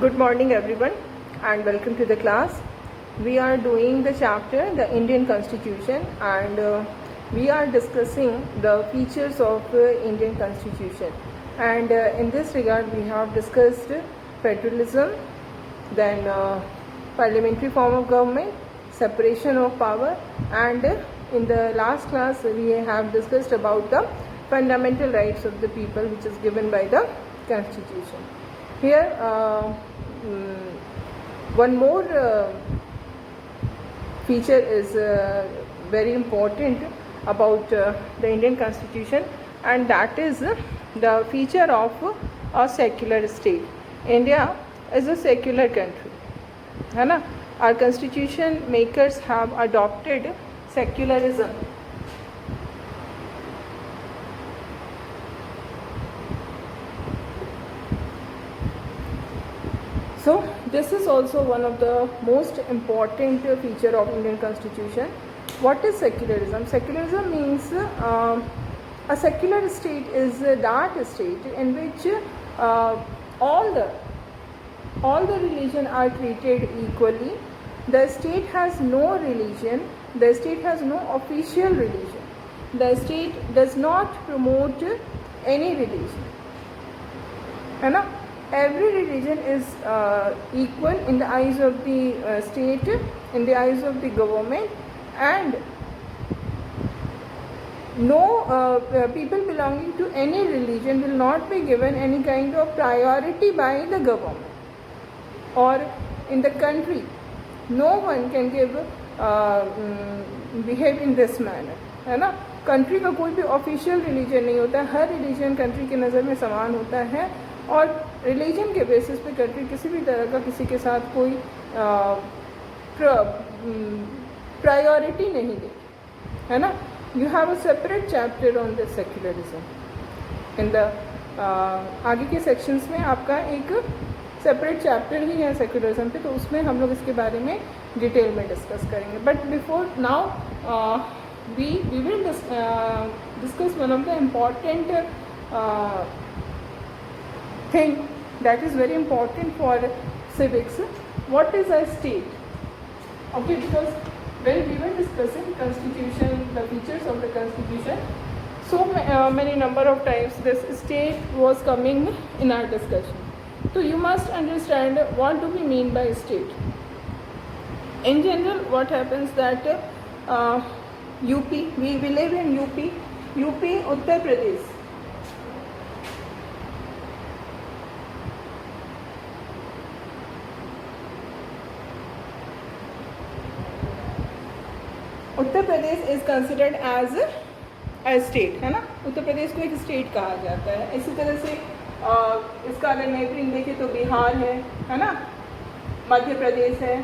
Good morning everyone and welcome to the class. We are doing the chapter the Indian Constitution and we are discussing the features of Indian Constitution, and in this regard we have discussed federalism, then parliamentary form of government, separation of power, and in the last class we have discussed about the fundamental rights of the people which is given by the Constitution. Here one more feature is very important about the Indian Constitution, and that is the feature of a secular state. India is a secular country, है ना. Our constitution makers have adopted secularism. So this is also one of the most important feature of Indian Constitution. What is secularism? Secularism means a secular state is that state in which all the religion are treated equally. The state has no religion. The state has no official religion. The state does not promote any religion, है ना. Every religion is equal in the eyes of the state, in the eyes of the government, and no people belonging to any religion will not be given any kind of priority by the government or in the country. No one can give behave in this manner, है ना. Country का कोई भी official religion नहीं होता है. हर religion country की नज़र में समान होता है और रिलीजन के बेसिस पे कंट्री किसी भी तरह का किसी के साथ कोई प्रायोरिटी नहीं देगी, है ना. You have a separate chapter on the secularism in the आगे के सेक्शंस में आपका एक सेपरेट चैप्टर ही है सेक्युलरिज्म पे, तो उसमें हम लोग इसके बारे में डिटेल में डिस्कस करेंगे. But before now we will discuss one of the important thing that is very important for civics. What is a state? Okay, because when we were discussing constitution, the features of the constitution, so many number of times this state was coming in our discussion. So you must understand what do we mean by state. In general, what happens that UP, we live in UP, Uttar Pradesh. Uttar Pradesh is considered as a state, है ना. उत्तर प्रदेश को एक state कहा जाता है. इसी तरह से इसका अगर नेबरिंग देखें तो बिहार है ना, मध्य प्रदेश है.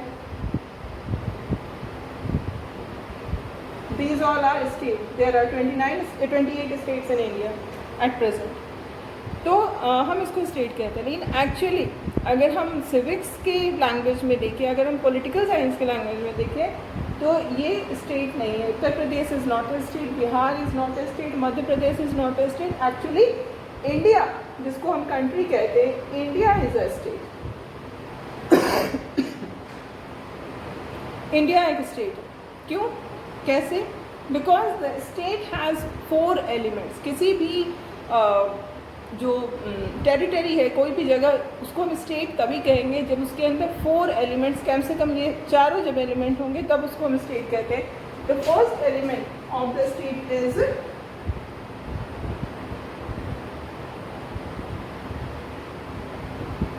These all are states. There are 28 states in India at present. तो हम इसको स्टेट कहते हैं. लेकिन एक्चुअली अगर हम सिविक्स की लैंग्वेज में देखें, अगर हम पॉलिटिकल साइंस की लैंग्वेज में देखें, तो ये स्टेट नहीं है. Uttar Pradesh is not a state, Bihar is not a state, Madhya Pradesh is not a state. Actually India, जिसको हम कंट्री कहते हैं, India is a state. India एक स्टेट है. क्यों, कैसे? Because the state has 4 elements. किसी भी जो टेरिटरी है, कोई भी जगह, उसको हम स्टेट तभी कहेंगे जब उसके अंदर 4 एलिमेंट्स, कम से कम ये चारों जब एलिमेंट होंगे तब उसको हम स्टेट कहते हैं. The first element of the state is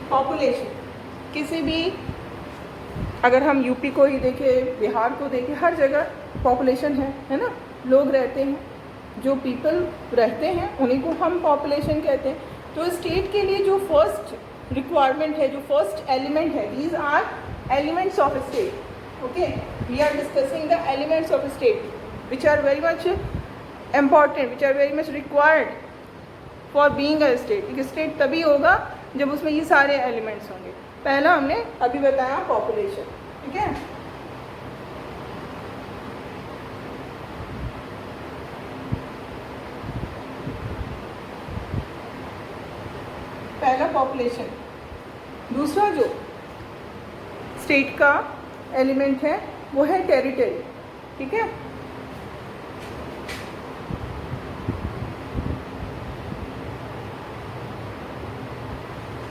population. किसी भी, अगर हम यूपी को ही देखें, बिहार को देखें, हर जगह पॉपुलेशन है ना. लोग रहते हैं, जो पीपल रहते हैं उन्हीं को हम पॉपुलेशन कहते हैं. तो स्टेट के लिए जो फर्स्ट रिक्वायरमेंट है, जो फर्स्ट एलिमेंट है, these are elements of state. Okay, we are discussing the elements of state which are very much important, which are very much required for being a state. एक state तभी होगा जब उसमें ये सारे एलिमेंट्स होंगे. पहला हमने अभी बताया पॉपुलेशन, ठीक है. पहला पॉपुलेशन. दूसरा जो स्टेट का एलिमेंट है वो है टेरिटरी, ठीक है।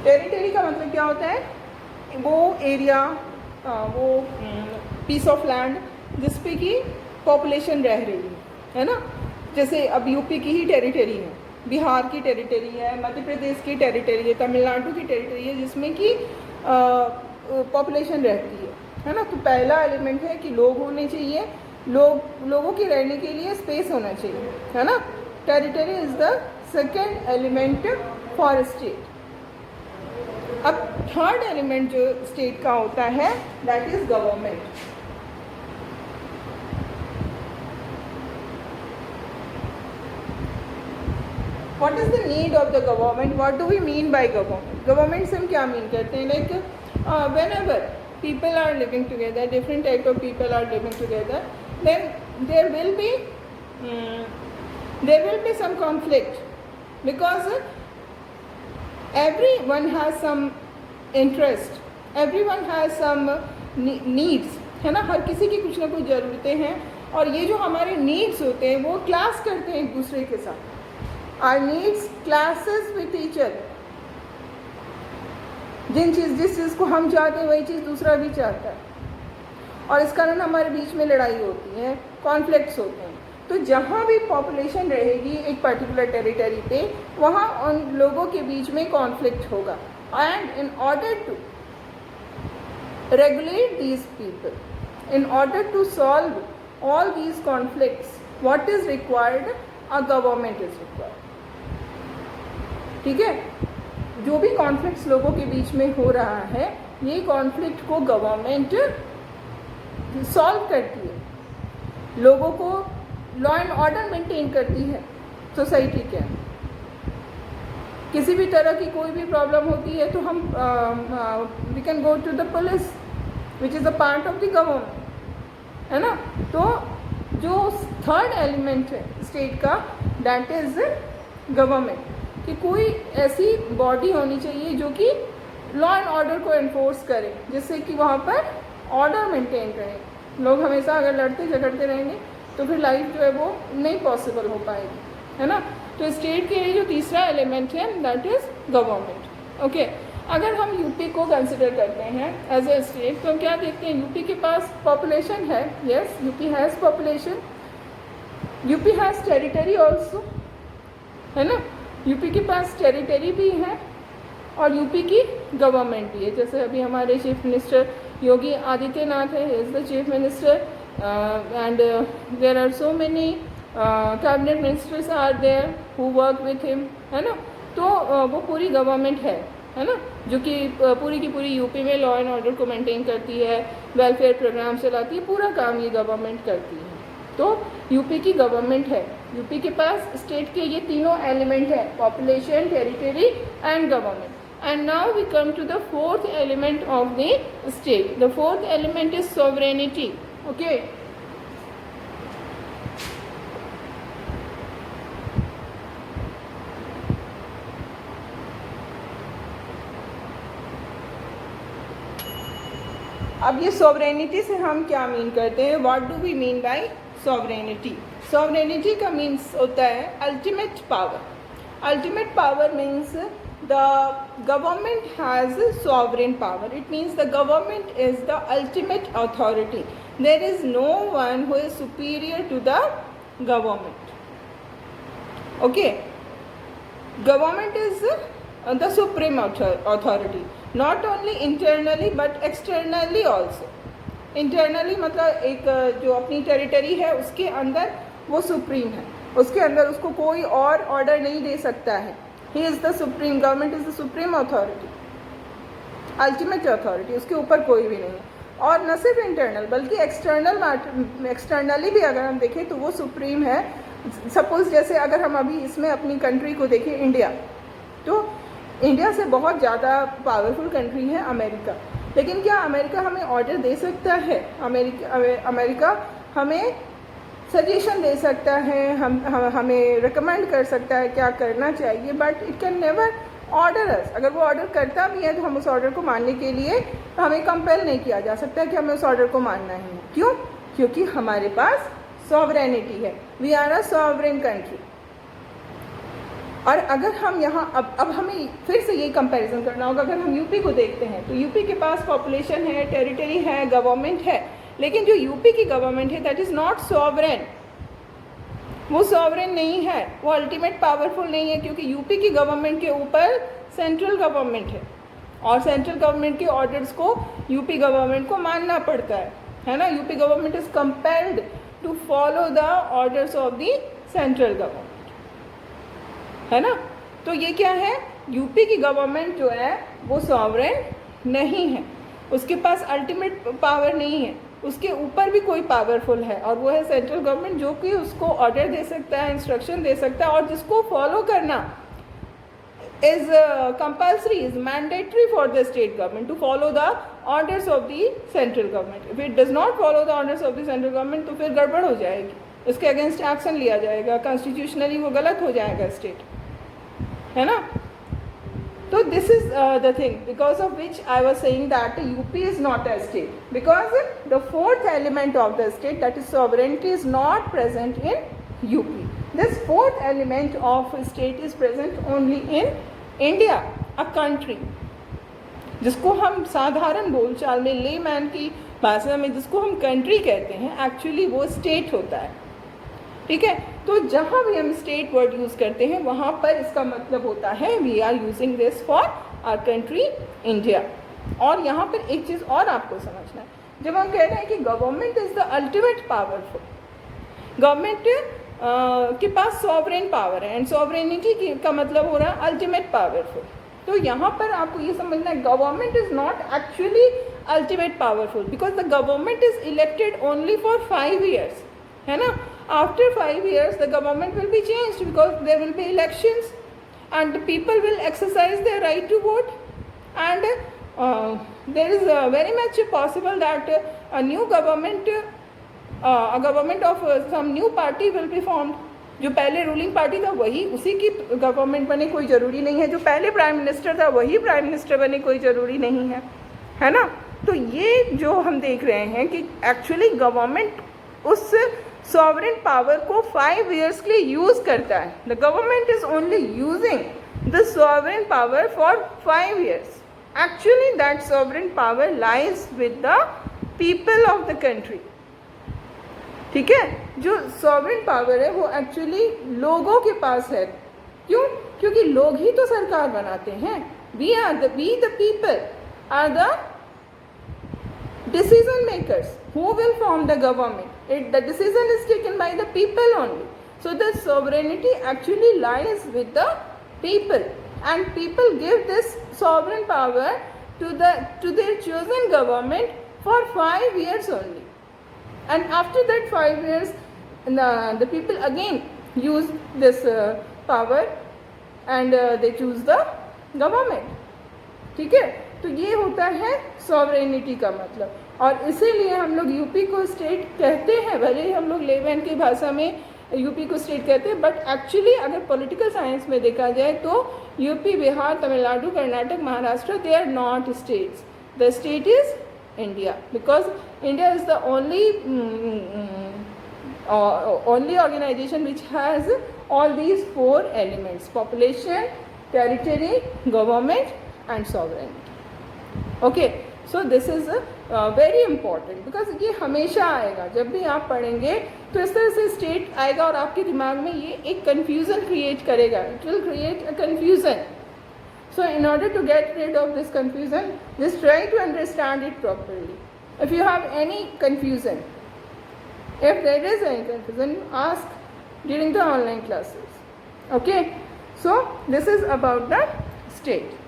टेरिटरी का मतलब क्या होता है? वो एरिया, वो पीस ऑफ लैंड जिस पे की पॉपुलेशन रह रही है ना। जैसे अब यूपी की ही टेरिटरी है, बिहार की टेरिटरी है, मध्य प्रदेश की टेरिटरी है, तमिलनाडु की टेरिटरी है, जिसमें कि पॉपुलेशन रहती है ना। तो पहला एलिमेंट है कि लोग होने चाहिए, लोगों के रहने के लिए स्पेस होना चाहिए, है ना। Territory is the second element for state. अब थर्ड एलिमेंट जो स्टेट का होता है that is government. What is the need of the government? What do we mean by government? Government से हम क्या मीन करते हैं? Like whenever people are living together, different type of people are living together, then there will be some conflict because everyone has some interest, everyone has some needs, है ना। हर किसी की कुछ ना कुछ ज़रूरतें हैं और ये जो हमारे needs होते हैं वो क्लास करते हैं एक दूसरे के साथ। Our needs clashes with each other. जिस चीज़ को हम चाहते हैं वही चीज़ दूसरा भी चाहता है और इस कारण हमारे बीच में लड़ाई होती है, कॉन्फ्लिक्ट्स होते हैं। तो जहाँ भी पॉपुलेशन रहेगी एक पर्टिकुलर टेरिटरी पे, वहाँ उन लोगों के बीच में कॉन्फ्लिक्ट होगा। And in order to regulate these people, in order to solve all these conflicts, what is required? A government is required, ठीक है। जो भी कॉन्फ्लिक्ट्स लोगों के बीच में हो रहा है, ये कॉन्फ्लिक्ट को गवर्नमेंट सॉल्व करती है, लोगों को लॉ एंड ऑर्डर मेंटेन करती है सोसाइटी के। किसी भी तरह की कोई भी प्रॉब्लम होती है तो हम we can go to the police which is a part of the government, है ना। तो जो थर्ड एलिमेंट है स्टेट का दैट इज गवर्नमेंट, कि कोई ऐसी बॉडी होनी चाहिए जो कि लॉ एंड ऑर्डर को एनफोर्स करे, जिससे कि वहाँ पर ऑर्डर मेंटेन करें। लोग हमेशा अगर लड़ते झगड़ते रहेंगे तो फिर लाइफ जो है वो नहीं पॉसिबल हो पाएगी, है ना। तो स्टेट के लिए जो तीसरा एलिमेंट है दैट इज़ गवर्नमेंट, ओके। अगर हम यूपी को कंसिडर करते हैं एज ए स्टेट तो हम क्या देखते हैं? यूपी के पास पॉपुलेशन है, yes, UP has population, UP has territory also, है ना। यूपी के पास टेरिटरी भी है और यूपी की गवर्नमेंट भी है। जैसे अभी हमारे चीफ मिनिस्टर योगी आदित्यनाथ है, is the chief minister, and there are so many cabinet ministers are there who work with him, है ना। तो वो पूरी गवर्नमेंट है ना, जो कि पूरी की पूरी यूपी में लॉ एंड ऑर्डर को मेंटेन करती है, वेलफेयर प्रोग्राम चलाती है, पूरा काम ये गवर्नमेंट करती है। तो यूपी की गवर्नमेंट है। यूपी के पास स्टेट के ये तीनों एलिमेंट है, population, territory and government. And now we come to the fourth element of the state. The fourth element is sovereignty, okay. अब ये सॉवरेनिटी से हम क्या मीन करते हैं? What do we mean by sovereignty? Sovereignty का means होता है ultimate power. Ultimate power means the government has sovereign power. It means the government is the ultimate authority. There is no one who is superior to the government, okay. Government is the supreme authority, not only internally but externally also. Internally मतलब एक जो अपनी territory है उसके अंदर वो supreme है, उसके अंदर उसको कोई और ऑर्डर नहीं दे सकता है। He is the supreme, government is the supreme authority, ultimate authority, उसके ऊपर कोई भी नहीं है। और न सिर्फ इंटरनल बल्कि एक्सटर्नली भी अगर हम देखें तो वो सुप्रीम है। सपोज जैसे अगर हम अभी इसमें अपनी कंट्री को देखें, इंडिया, तो इंडिया से बहुत ज़्यादा पावरफुल कंट्री है अमेरिका। लेकिन क्या अमेरिका हमें ऑर्डर दे सकता है? अमेरिका हमें सजेशन दे सकता है, हमें रिकमेंड कर सकता है क्या करना चाहिए, but it can never order us, अगर वो ऑर्डर करता भी है तो हम उस ऑर्डर को मानने के लिए तो हमें कंपेल नहीं किया जा सकता कि हमें उस ऑर्डर को मानना ही है। क्यों? क्योंकि हमारे पास सॉवरेनिटी है, we are a sovereign country. और अगर हम यहाँ अब हमें फिर से यही कंपैरिजन करना होगा। अगर हम यूपी को देखते हैं तो यूपी के पास पॉपुलेशन है, टेरिटरी है, गवर्नमेंट है, लेकिन जो यूपी की गवर्नमेंट है दैट इज़ नॉट सॉवरेन, वो सॉवरेन नहीं है, वो अल्टीमेट पावरफुल नहीं है, क्योंकि यूपी की गवर्नमेंट के ऊपर सेंट्रल गवर्नमेंट है और सेंट्रल गवर्नमेंट के ऑर्डर्स को यूपी गवर्नमेंट को मानना पड़ता है ना। UP government is compelled to follow the orders of the central government, है ना। तो ये क्या है, यूपी की गवर्नमेंट जो है वो सॉवरेन नहीं है, उसके पास अल्टीमेट पावर नहीं है, उसके ऊपर भी कोई पावरफुल है और वो है सेंट्रल गवर्नमेंट, जो कि उसको ऑर्डर दे सकता है, इंस्ट्रक्शन दे सकता है और जिसको फॉलो करना is compulsory, is mandatory for the state government to follow the orders of the central government. If it does not follow the orders of the central government तो फिर गड़बड़ हो जाएगी, उसके अगेंस्ट एक्शन लिया जाएगा, कॉन्स्टिट्यूशनली वो गलत हो जाएगा स्टेट, है ना। So this is the thing because of which I was saying that UP is not a state, because the fourth element of the state, that is sovereignty, is not present in UP. This fourth element of state is present only in India, a country, जिसको हम साधारण बोलचाल में layman की भाषा में जिसको हम कंट्री कहते हैं, एक्चुअली वो स्टेट होता है, ठीक है। तो जहाँ भी हम स्टेट वर्ड यूज़ करते हैं वहाँ पर इसका मतलब होता है we are using this for our country India. और यहाँ पर एक चीज़ और आपको समझना है, जब हम कह रहे हैं कि government is the ultimate powerful, government के पास सॉवरेन पावर है एंड सॉवरेनिटी का मतलब हो रहा है अल्टीमेट पावरफुल। तो यहाँ पर आपको ये समझना है government is not actually ultimate powerful, because the government is elected only for 5 years, है ना। After 5 years the government will be changed because there will be elections and the people will exercise their right to vote, and there is very much possible that a new government, a government of some new party will be formed. जो पहले ruling party था वही उसी की government बने कोई ज़रूरी नहीं है, जो पहले प्राइम मिनिस्टर था वही प्राइम मिनिस्टर बने कोई ज़रूरी नहीं है ना। तो ये जो हम देख रहे हैं कि एक्चुअली गवर्नमेंट उस सॉवरेन पावर को 5 years के लिए यूज़ करता है। The government is only using the sovereign power for 5 years। Actually that sovereign power lies with the people of the country, ठीक है। जो सॉवरेन पावर है वो एक्चुअली लोगों के पास है। क्यों? क्योंकि लोग ही तो सरकार बनाते हैं। We the people are the decision makers who will form the government. The decision is taken by the people only. So the sovereignty actually lies with the people, and people give this sovereign power to their chosen government for 5 years only. And after that 5 years, the people again use this power and they choose the government. ठीक है। तो ये होता है sovereignty का मतलब, और इसीलिए हम लोग यूपी को स्टेट कहते हैं, भले ही हम लोग लेमैन की भाषा में यूपी को स्टेट कहते हैं, बट एक्चुअली अगर पॉलिटिकल साइंस में देखा जाए तो UP, Bihar, Tamil Nadu, Karnataka, Maharashtra, they are not states. The state is India, because India is the only organization which has all these 4 elements: population, territory, government and sovereignty. Okay, so this is very important because ये हमेशा आएगा जब भी आप पढ़ेंगे, तो इस तरह से स्टेट आएगा और आपके दिमाग में ये एक कन्फ्यूज़न क्रिएट करेगा। It will create a confusion. So in order to get rid of this confusion, just try to understand it properly. If you have any confusion, if there is any confusion, ask during the online classes. Okay, so this is about the state.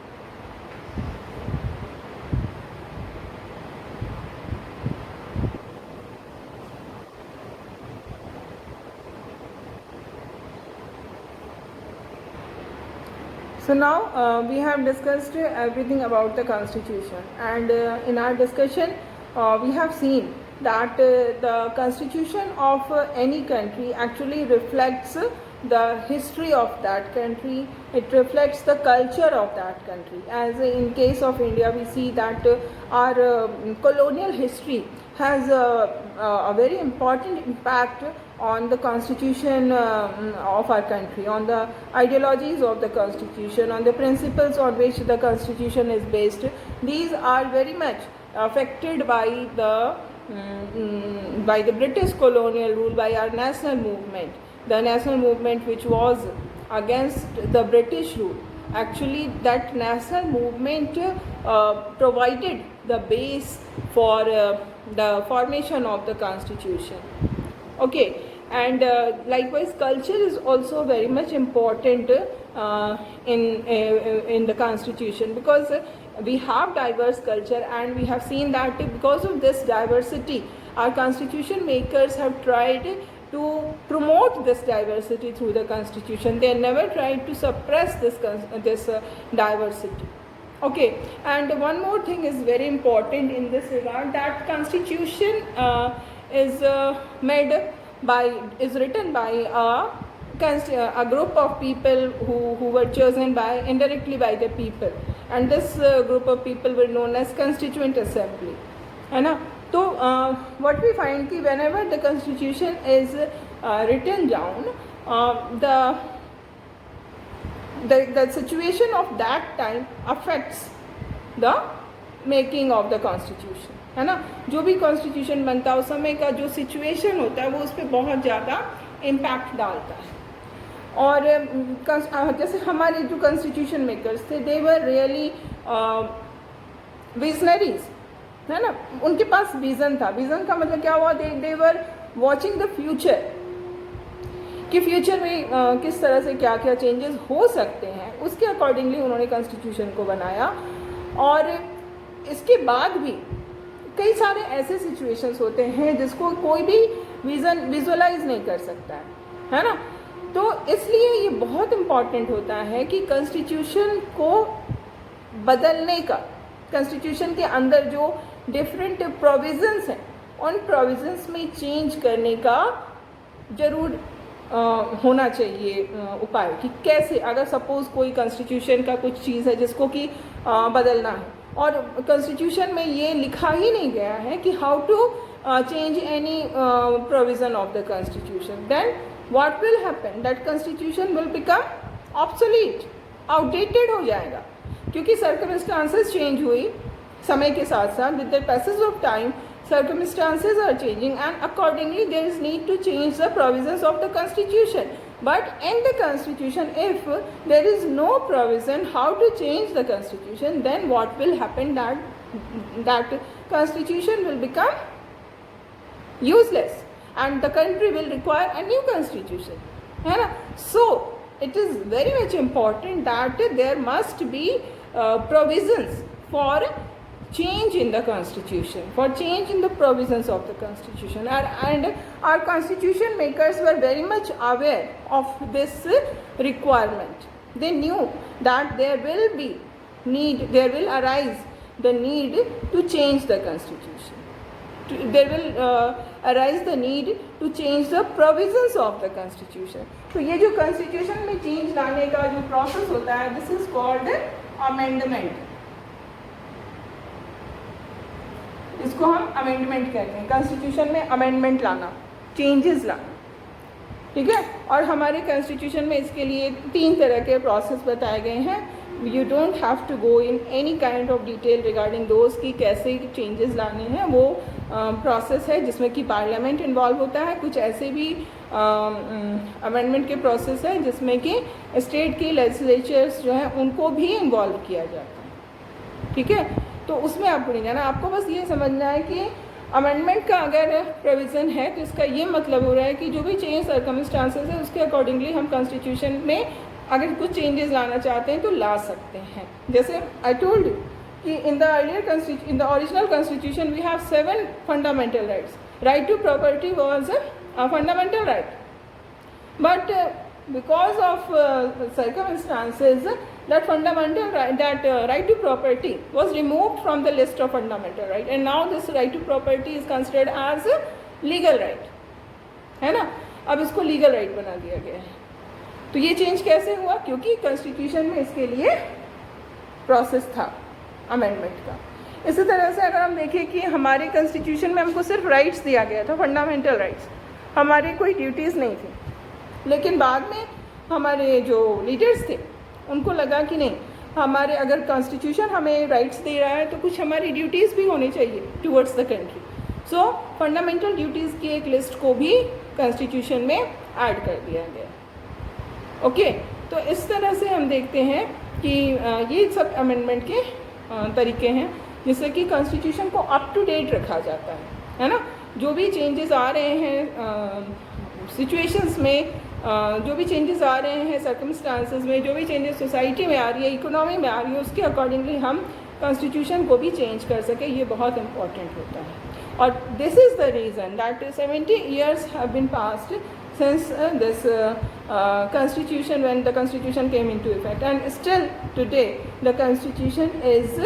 So now we have discussed everything about the constitution, and in our discussion we have seen that the constitution of any country actually reflects the history of that country, it reflects the culture of that country. As in case of India, we see that our colonial history has a very important impact on the constitution of our country, on the ideologies of the constitution, on the principles on which the constitution is based. These are very much affected by the British colonial rule, by our national movement. The national movement which was against the British rule. Actually, that national movement provided the base for the formation of the constitution. Okay, and likewise, culture is also very much important in the constitution, because we have diverse culture, and we have seen that because of this diversity, our constitution makers have tried to promote this diversity through the constitution. They never tried to suppress this diversity. Okay, and one more thing is very important in this regard, that constitution is written by a group of people who were chosen indirectly by the people, and this group of people were known as Constituent Assembly, है ना. So what we find कि whenever the constitution is written down, the situation of that time affects the making of the constitution, है ना. जो भी constitution बनता है उस समय का जो situation होता है वो उस पर बहुत ज़्यादा impact डालता है. और जैसे हमारे जो constitution makers थे, they were really visionaries, है ना. उनके पास विज़न था. विज़न का मतलब क्या हुआ, दे वर वॉचिंग द फ्यूचर, कि फ्यूचर में किस तरह से क्या क्या चेंजेस हो सकते हैं, उसके अकॉर्डिंगली उन्होंने कॉन्स्टिट्यूशन को बनाया. और इसके बाद भी कई सारे ऐसे सिचुएशंस होते हैं जिसको कोई भी विजुअलाइज नहीं कर सकता है ना. तो इसलिए ये बहुत इम्पॉर्टेंट होता है कि कॉन्स्टिट्यूशन को बदलने का, कॉन्स्टिट्यूशन के अंदर जो डिफरेंट प्रोविजंस हैं उन प्रोविजंस में चेंज करने का जरूर होना चाहिए उपाय, कि कैसे, अगर सपोज कोई कॉन्स्टिट्यूशन का कुछ चीज़ है जिसको कि बदलना है और कॉन्स्टिट्यूशन में ये लिखा ही नहीं गया है कि how to change any provision of the constitution, then what will happen, that constitution will become obsolete, outdated हो जाएगा. क्योंकि सर्कमस्टांसेस चेंज हुई समय के साथ साथ, with the passage of time circumstances are changing, and accordingly there is need to change the provisions of the constitution. But in the constitution, if there is no provision how to change the constitution, then what will happen, that constitution will become useless and the country will require a new constitution, है ना. So it is very much important that there must be provisions for change in the constitution, for change in the provisions of the constitution, and our constitution makers were very much aware of this requirement. They knew that there will arise the need to change the constitution. There will arise the need to change the provisions of the constitution. तो ये जो constitution में change लाने का जो process होता है, this is called amendment. इसको हम अमेंडमेंट कहते हैं. कॉन्स्टिट्यूशन में अमेंडमेंट लाना, चेंजेस लाना, ठीक है. और हमारे कॉन्स्टिट्यूशन में इसके लिए 3 तरह के प्रोसेस बताए गए हैं. You don't have to go in any kind of detail regarding those कि कैसे चेंजेस लाने हैं. वो प्रोसेस है जिसमें कि पार्लियामेंट इन्वॉल्व होता है. कुछ ऐसे भी अमेंडमेंट के प्रोसेस है जिसमें कि स्टेट के लेजिस्लेचर्स जो हैं उनको भी इन्वॉल्व किया जाता है, ठीक है. तो उसमें आपको नहीं जाना, आपको बस ये समझना है कि अमेंडमेंट का अगर प्रोविज़न है तो इसका ये मतलब हो रहा है कि जो भी चेंज सर्कमस्टांसेस है उसके अकॉर्डिंगली हम कॉन्स्टिट्यूशन में अगर कुछ चेंजेस लाना चाहते हैं तो ला सकते हैं. जैसे आई टोल्ड यू कि in the original constitution we have 7 fundamental rights. Right to property was a fundamental right, but because of circumstances, that fundamental right, right to property was removed from the list of fundamental right, and now this right to property is considered as a legal right, है ना. अब इसको legal right बना दिया गया है. तो ये चेंज कैसे हुआ? क्योंकि कॉन्स्टिट्यूशन में इसके लिए प्रोसेस था अमेंडमेंट का। इसी तरह से अगर हम देखें कि हमारे कॉन्स्टिट्यूशन में हमको सिर्फ राइट्स दिया गया था, फंडामेंटल राइट्स, हमारे कोई ड्यूटीज़ नहीं थी। लेकिन बाद में हमारे जो लीडर्स थे उनको लगा कि नहीं, हमारे अगर कॉन्स्टिट्यूशन हमें राइट्स दे रहा है तो कुछ हमारी ड्यूटीज़ भी होनी चाहिए towards the country. So fundamental duties की एक लिस्ट को भी कॉन्स्टिट्यूशन में ऐड कर दिया गया। ओके, तो इस तरह से हम देखते हैं कि ये सब अमेंडमेंट के तरीके हैं जिससे कि कॉन्स्टिट्यूशन को अप टू डेट रखा जाता है ना। जो भी चेंजेस आ रहे हैं सिचुएशंस में, जो भी चेंजेस आ रहे हैं सर्कमस्टांसेस में, जो भी चेंजेस सोसाइटी में आ रही है, इकोनॉमी में आ रही है, उसके अकॉर्डिंगली हम कॉन्स्टिट्यूशन को भी चेंज कर सकें, ये बहुत इम्पॉर्टेंट होता है। और this is the reason that 70 years have been passed since this constitution, when the constitution came into effect, and still today the constitution is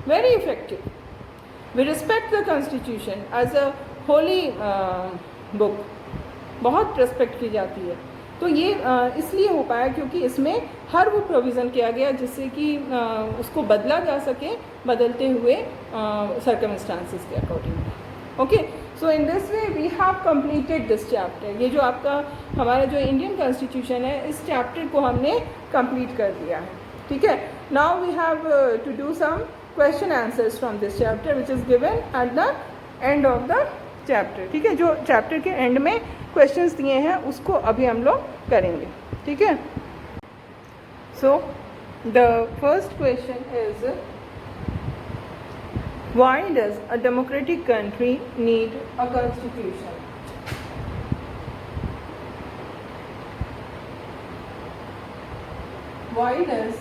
very effective. We respect the constitution as a holy book, बहुत respect की जाती है। तो ये इसलिए हो पाया क्योंकि इसमें हर वो प्रोविज़न किया गया जिससे कि उसको बदला जा सके बदलते हुए सर्कमस्टांसेस के according. Okay, so in this way we have completed this chapter. ये जो आपका हमारा जो इंडियन कॉन्स्टिट्यूशन है, इस चैप्टर को हमने कंप्लीट कर दिया है। ठीक है, now we have to do some question answers from this chapter which is given at the end of the chapter. ठीक है, जो चैप्टर के एंड में क्वेश्चंस दिए हैं उसको अभी हम लोग करेंगे। ठीक है, so the first question is, why does a democratic country need a constitution? Why does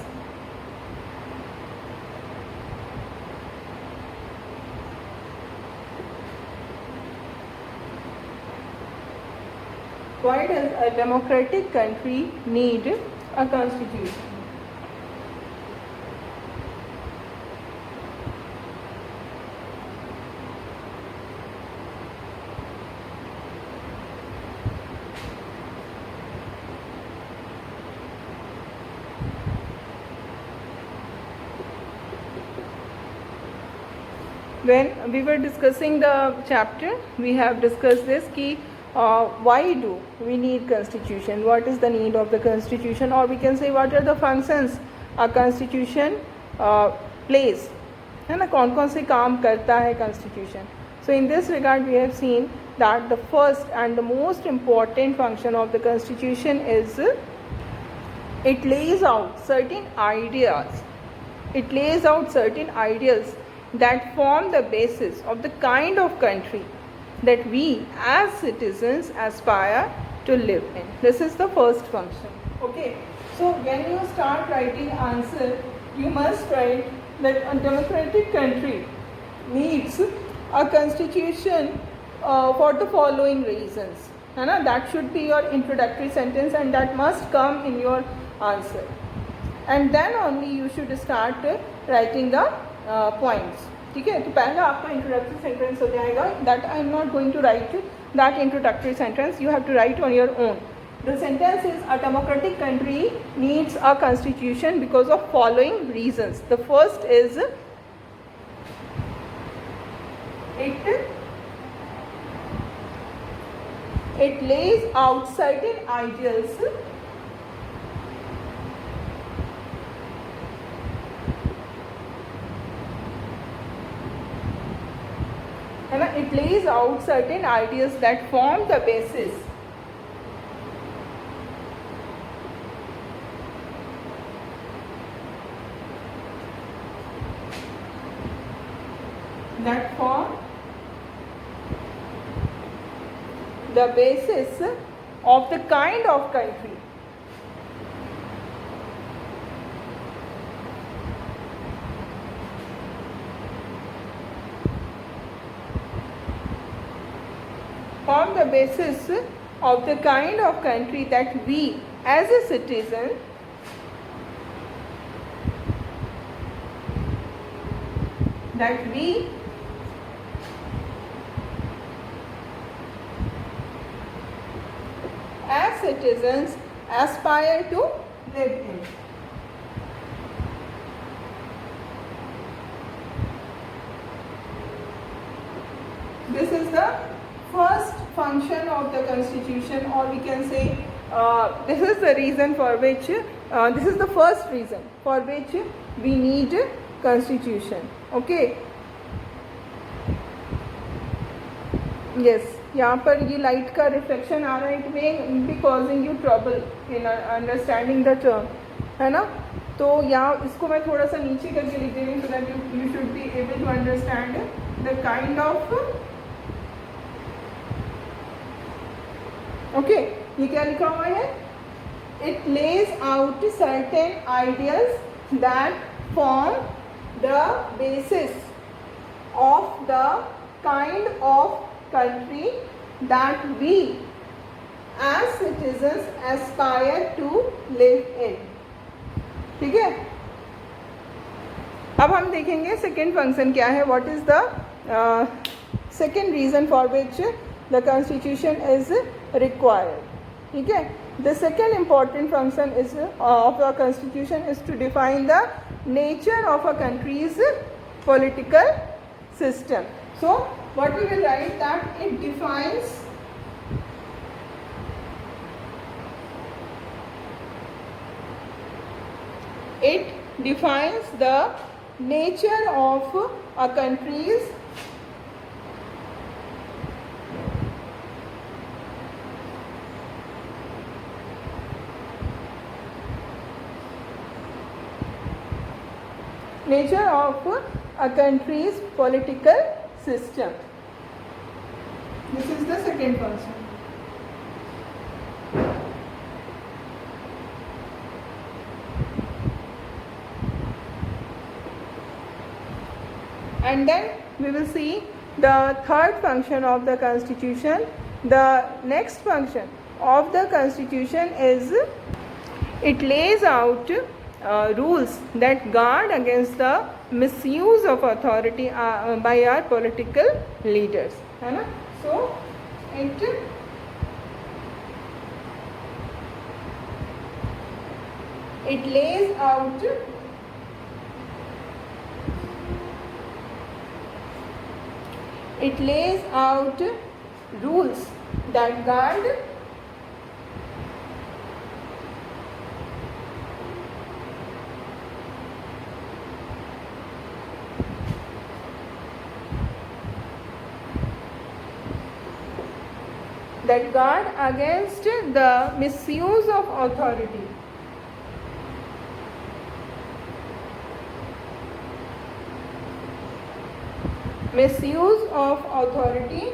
a democratic country need a constitution? When we were discussing the chapter, we have discussed this कि why do we need constitution, what is the need of the constitution, or we can say what are the functions a constitution plays, है ना, कौन कौन से काम करता है constitution. So in this regard we have seen that the first and the most important function of the constitution is it lays out certain ideas. It lays out certain ideas that form the basis of the kind of country that we as citizens aspire to live in. This is the first function. Okay, so when you start writing answer, you must write that a democratic country needs a constitution for the following reasons, है ना. That should be your introductory sentence and that must come in your answer, and then only you should start writing the points. ठीक है, तो पहला आपका introductory sentence हो जाएगा. That I am not going to write that introductory sentence, you have to write on your own. The sentence is a democratic country needs a constitution because of following reasons. The first is it lays out certain ideals it lays out certain ideas that form the basis of the kind of country form the basis of the kind of country that we as a citizen aspire to live in. This is the first function of the constitution, or we can say this is the reason for which this is the first reason for which we need constitution. Okay. Yes, यहाँ पर ये light का reflection आ रहा है, it may be causing you trouble in understanding the term, है ना. तो यहाँ इसको मैं थोड़ा सा नीचे करके लिख दे रही हूँ, so that you should be able to understand the kind of. Okay, ये क्या लिखा हुआ है? It lays out certain ideals that form the basis of the kind of country that we as citizens aspire to live in. ठीक है. अब हम देखेंगे सेकेंड फंक्शन क्या है. What is the second reason for which the constitution is required. ठीक है. The second important function is of the constitution is to define the nature of a country's political system. So what we will write, that it defines the nature of a country's political system. This is the second function. And then we will see the third function of the constitution. The next function of the constitution is it lays out rules that guard against the misuse of authority by our political leaders, है ना. So it lays out rules that guard against the misuse of authority. Misuse of authority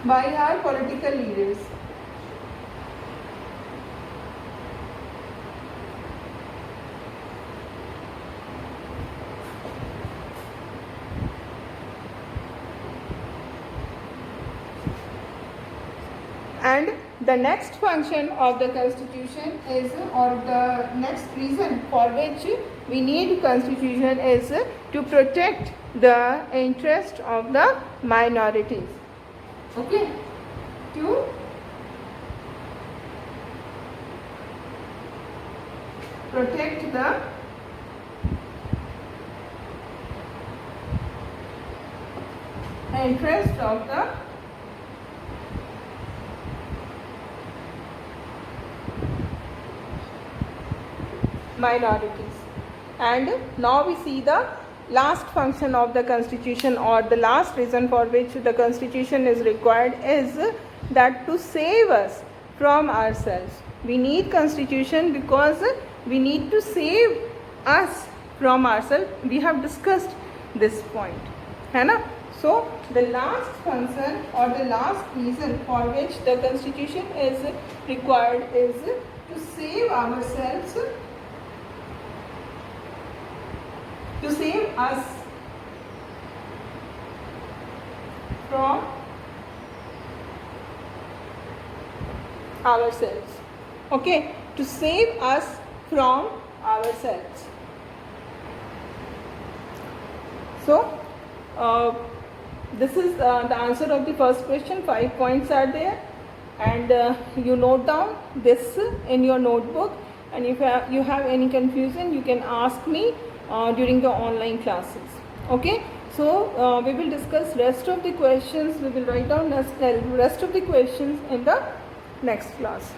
by our political leaders. And the next function of the constitution is, or the next reason for which we need constitution is to protect the interest of the minorities. Okay, to protect the interest of the minorities. And now we see the last function of the constitution, or the last reason for which the constitution is required is that to save us from ourselves. We need constitution because we need to save us from ourselves. We have discussed this point, है ना. So the last function or the last reason for which the constitution is required is to save ourselves, to save us from ourselves. Okay, to save us from ourselves. So this is the answer of the first question. 5 points are there, and you note down this in your notebook, and if you have any confusion, you can ask me during the online classes. Okay, so we will discuss rest of the questions. We will write down rest of the questions in the next class.